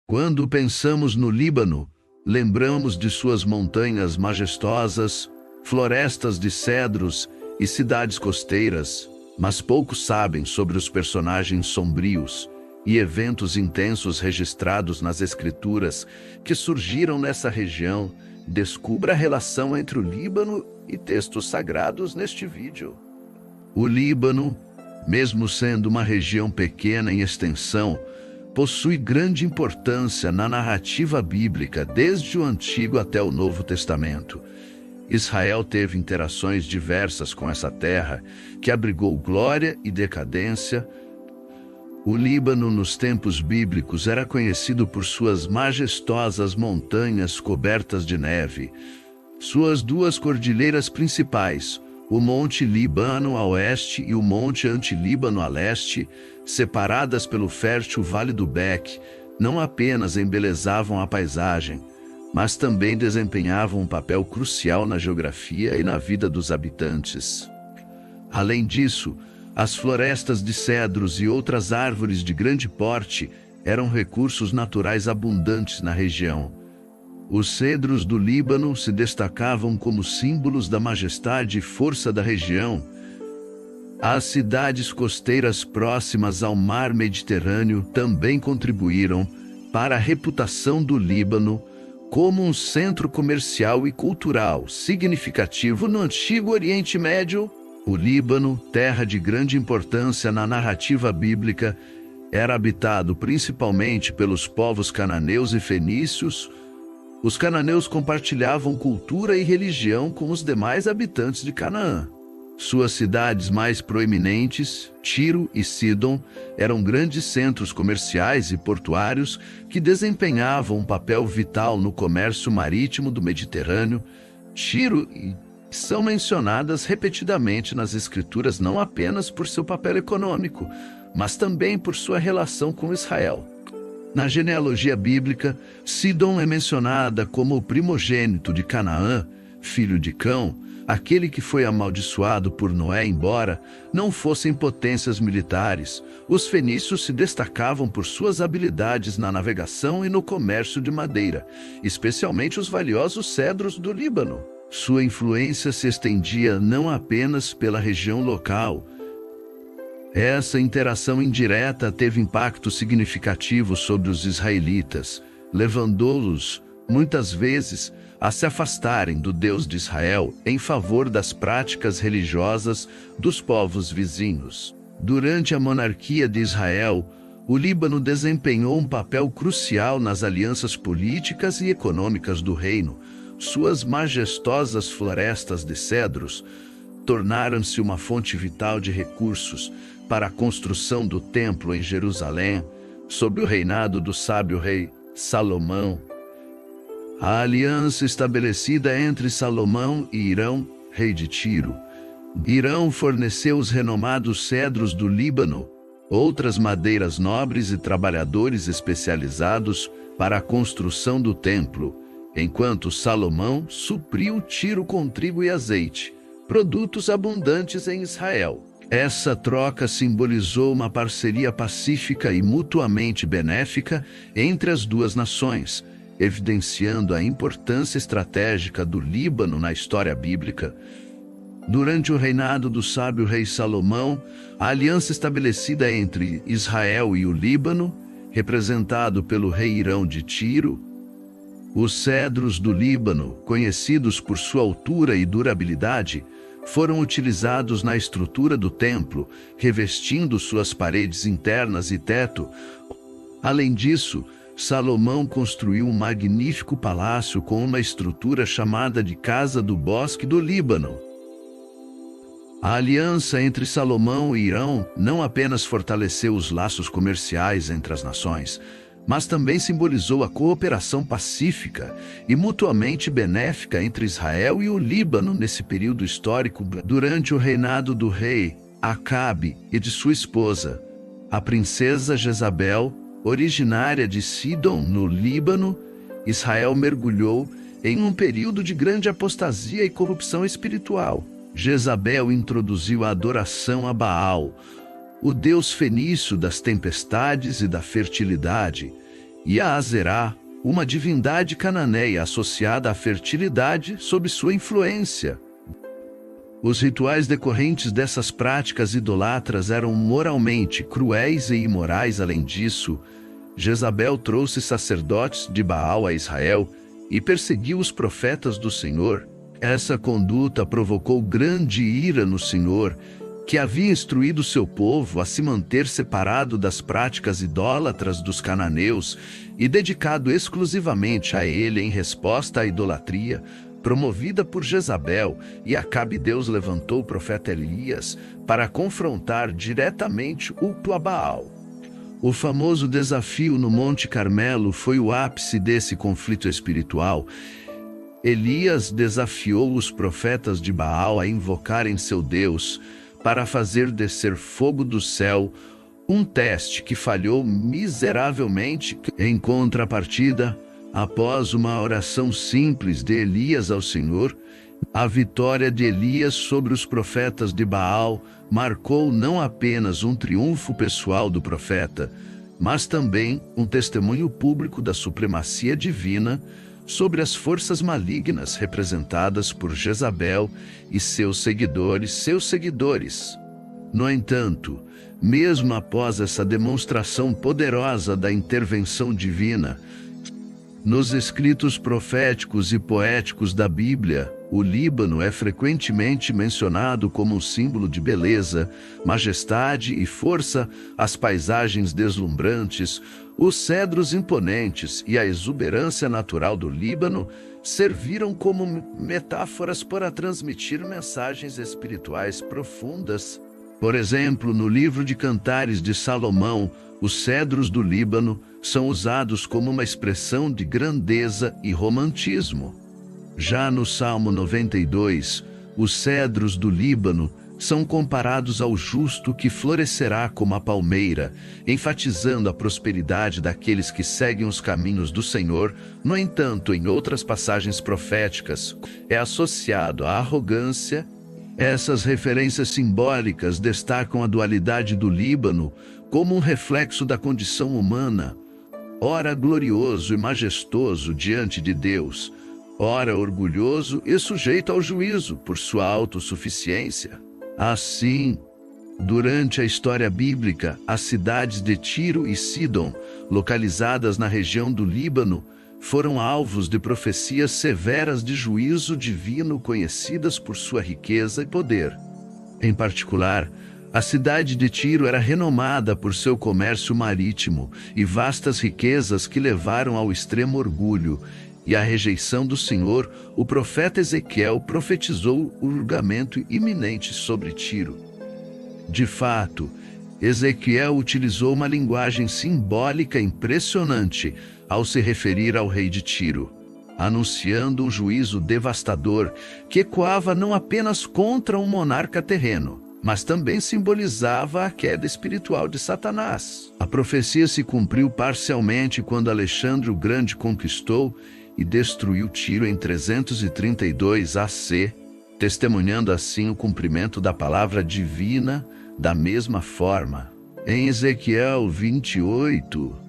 Quando pensamos no Líbano, lembramos de suas montanhas majestosas, florestas de cedros e cidades costeiras, mas poucos sabem sobre os personagens sombrios e eventos intensos registrados nas escrituras que surgiram nessa região. Descubra a relação entre o Líbano e textos sagrados neste vídeo. O Líbano, mesmo sendo uma região pequena em extensão, possui grande importância na narrativa bíblica desde o Antigo até o Novo Testamento. Israel teve interações diversas com essa terra, que abrigou glória e decadência. O Líbano, nos tempos bíblicos, era conhecido por suas majestosas montanhas cobertas de neve. Suas duas cordilheiras principais, o Monte Líbano a oeste e o Monte Antilíbano a leste, separadas pelo fértil Vale do Beque, não apenas embelezavam a paisagem, mas também desempenhavam um papel crucial na geografia e na vida dos habitantes. Além disso, as florestas de cedros e outras árvores de grande porte eram recursos naturais abundantes na região. Os cedros do Líbano se destacavam como símbolos da majestade e força da região. As cidades costeiras próximas ao mar Mediterrâneo também contribuíram para a reputação do Líbano como um centro comercial e cultural significativo no Antigo Oriente Médio. O Líbano, terra de grande importância na narrativa bíblica, era habitado principalmente pelos povos cananeus e fenícios. Os cananeus compartilhavam cultura e religião com os demais habitantes de Canaã. Suas cidades mais proeminentes, Tiro e Sidom, eram grandes centros comerciais e portuários que desempenhavam um papel vital no comércio marítimo do Mediterrâneo. Tiro e são mencionadas repetidamente nas Escrituras não apenas por seu papel econômico, mas também por sua relação com Israel. Na genealogia bíblica, Sidom é mencionada como o primogênito de Canaã, filho de Cão, aquele que foi amaldiçoado por Noé. Embora não fossem potências militares, os fenícios se destacavam por suas habilidades na navegação e no comércio de madeira, especialmente os valiosos cedros do Líbano. Sua influência se estendia não apenas pela região local. Essa interação indireta teve impacto significativo sobre os israelitas, levando-os, muitas vezes, a se afastarem do Deus de Israel em favor das práticas religiosas dos povos vizinhos. Durante a monarquia de Israel, o Líbano desempenhou um papel crucial nas alianças políticas e econômicas do reino. Suas majestosas florestas de cedros tornaram-se uma fonte vital de recursos para a construção do templo em Jerusalém, sob o reinado do sábio rei Salomão. A aliança estabelecida entre Salomão e Hirão, rei de Tiro. Hirão forneceu os renomados cedros do Líbano, outras madeiras nobres e trabalhadores especializados para a construção do templo, enquanto Salomão supriu Tiro com trigo e azeite, produtos abundantes em Israel. Essa troca simbolizou uma parceria pacífica e mutuamente benéfica entre as duas nações, evidenciando a importância estratégica do Líbano na história bíblica. Durante o reinado do sábio rei Salomão, a aliança estabelecida entre Israel e o Líbano, representado pelo rei Hirão de Tiro. Os cedros do Líbano, conhecidos por sua altura e durabilidade, foram utilizados na estrutura do templo, revestindo suas paredes internas e teto. Além disso, Salomão construiu um magnífico palácio com uma estrutura chamada de Casa do Bosque do Líbano. A aliança entre Salomão e Hirão não apenas fortaleceu os laços comerciais entre as nações, mas também simbolizou a cooperação pacífica e mutuamente benéfica entre Israel e o Líbano nesse período histórico. Durante o reinado do rei Acabe e de sua esposa, a princesa Jezabel, originária de Sidom, no Líbano, Israel mergulhou em um período de grande apostasia e corrupção espiritual. Jezabel introduziu a adoração a Baal, o deus fenício das tempestades e da fertilidade, e a Azerá, uma divindade cananeia associada à fertilidade sob sua influência. Os rituais decorrentes dessas práticas idolatras eram moralmente cruéis e imorais. Além disso, Jezabel trouxe sacerdotes de Baal a Israel e perseguiu os profetas do Senhor. Essa conduta provocou grande ira no Senhor, que havia instruído seu povo a se manter separado das práticas idólatras dos cananeus e dedicado exclusivamente a ele em resposta à idolatria promovida por Jezabel, e Acabe. Deus levantou o profeta Elias para confrontar diretamente o culto a Baal. O famoso desafio no Monte Carmelo foi o ápice desse conflito espiritual. Elias desafiou os profetas de Baal a invocarem seu Deus para fazer descer fogo do céu, um teste que falhou miseravelmente. Em contrapartida, após uma oração simples de Elias ao Senhor, a vitória de Elias sobre os profetas de Baal marcou não apenas um triunfo pessoal do profeta, mas também um testemunho público da supremacia divina sobre as forças malignas representadas por Jezabel e seus seguidores. No entanto, mesmo após essa demonstração poderosa da intervenção divina, nos escritos proféticos e poéticos da Bíblia, o Líbano é frequentemente mencionado como um símbolo de beleza, majestade e força. As paisagens deslumbrantes, os cedros imponentes e a exuberância natural do Líbano serviram como metáforas para transmitir mensagens espirituais profundas. Por exemplo, no livro de Cantares de Salomão, os cedros do Líbano são usados como uma expressão de grandeza e romantismo. Já no Salmo 92, os cedros do Líbano são comparados ao justo que florescerá como a palmeira, enfatizando a prosperidade daqueles que seguem os caminhos do Senhor. No entanto, em outras passagens proféticas, é associado à arrogância. Essas referências simbólicas destacam a dualidade do Líbano como um reflexo da condição humana, ora glorioso e majestoso diante de Deus, ora orgulhoso e sujeito ao juízo por sua autossuficiência. Assim, durante a história bíblica, as cidades de Tiro e Sidom, localizadas na região do Líbano, foram alvos de profecias severas de juízo divino, conhecidas por sua riqueza e poder. Em particular, a cidade de Tiro era renomada por seu comércio marítimo e vastas riquezas que levaram ao extremo orgulho e à rejeição do Senhor. O profeta Ezequiel profetizou o julgamento iminente sobre Tiro. De fato, Ezequiel utilizou uma linguagem simbólica impressionante ao se referir ao rei de Tiro, anunciando um juízo devastador que ecoava não apenas contra um monarca terreno, mas também simbolizava a queda espiritual de Satanás. A profecia se cumpriu parcialmente quando Alexandre o Grande conquistou e destruiu Tiro em 332 AC, testemunhando assim o cumprimento da palavra divina. Da mesma forma, em Ezequiel 28,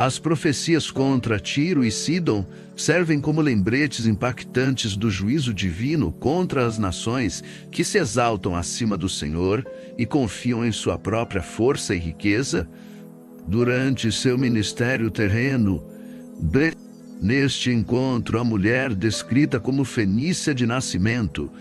as profecias contra Tiro e Sidom servem como lembretes impactantes do juízo divino contra as nações que se exaltam acima do Senhor e confiam em sua própria força e riqueza. Durante seu ministério terreno, neste encontro, a mulher descrita como fenícia de nascimento,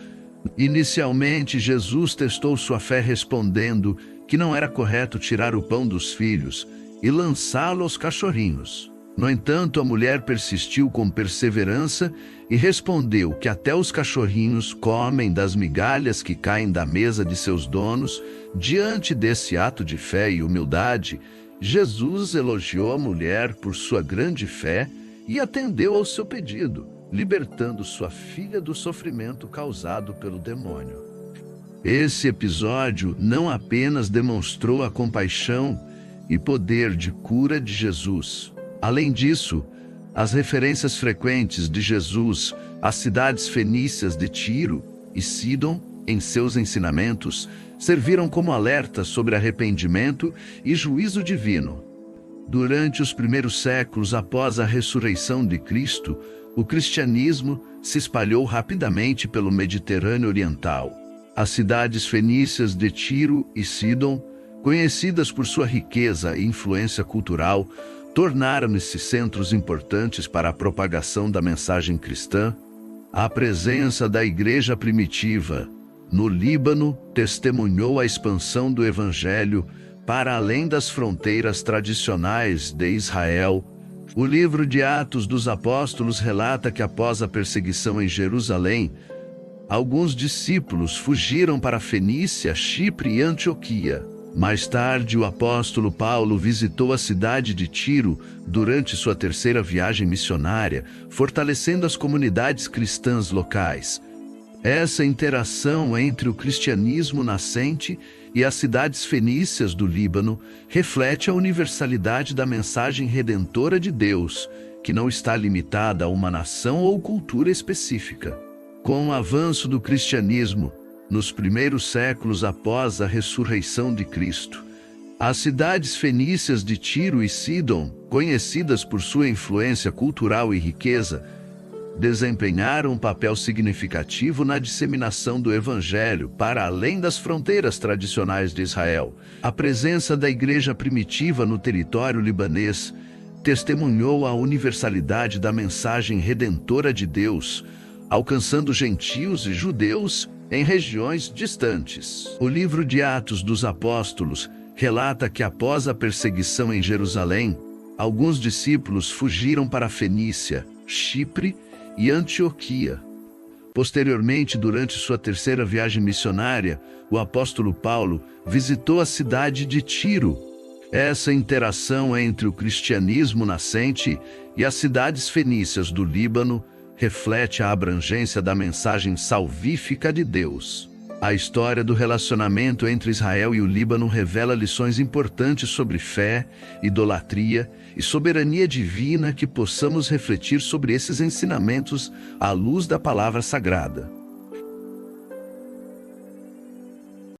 inicialmente Jesus testou sua fé respondendo que não era correto tirar o pão dos filhos e lançá-lo aos cachorrinhos. No entanto, a mulher persistiu com perseverança e respondeu que até os cachorrinhos comem das migalhas que caem da mesa de seus donos. Diante desse ato de fé e humildade, Jesus elogiou a mulher por sua grande fé e atendeu ao seu pedido, libertando sua filha do sofrimento causado pelo demônio. Esse episódio não apenas demonstrou a compaixão e poder de cura de Jesus. Além disso, as referências frequentes de Jesus às cidades fenícias de Tiro e Sidom em seus ensinamentos serviram como alerta sobre arrependimento e juízo divino. Durante os primeiros séculos após a ressurreição de Cristo, o cristianismo se espalhou rapidamente pelo Mediterrâneo Oriental. As cidades fenícias de Tiro e Sidom, conhecidas por sua riqueza e influência cultural, tornaram-se centros importantes para a propagação da mensagem cristã. A presença da igreja primitiva no Líbano testemunhou a expansão do evangelho para além das fronteiras tradicionais de Israel. O livro de Atos dos Apóstolos relata que após a perseguição em Jerusalém, alguns discípulos fugiram para Fenícia, Chipre e Antioquia. Mais tarde, o apóstolo Paulo visitou a cidade de Tiro durante sua terceira viagem missionária, fortalecendo as comunidades cristãs locais. Essa interação entre o cristianismo nascente e as cidades fenícias do Líbano reflete a universalidade da mensagem redentora de Deus, que não está limitada a uma nação ou cultura específica. Com o avanço do cristianismo, nos primeiros séculos após a ressurreição de Cristo, as cidades fenícias de Tiro e Sidom, conhecidas por sua influência cultural e riqueza, desempenharam um papel significativo na disseminação do Evangelho para além das fronteiras tradicionais de Israel. A presença da igreja primitiva no território libanês testemunhou a universalidade da mensagem redentora de Deus, alcançando gentios e judeus em regiões distantes. O livro de Atos dos Apóstolos relata que após a perseguição em Jerusalém, alguns discípulos fugiram para a Fenícia, Chipre e Antioquia. Posteriormente, durante sua terceira viagem missionária, o apóstolo Paulo visitou a cidade de Tiro. Essa interação entre o cristianismo nascente e as cidades fenícias do Líbano reflete a abrangência da mensagem salvífica de Deus. A história do relacionamento entre Israel e o Líbano revela lições importantes sobre fé, idolatria e soberania divina que possamos refletir sobre esses ensinamentos à luz da palavra sagrada.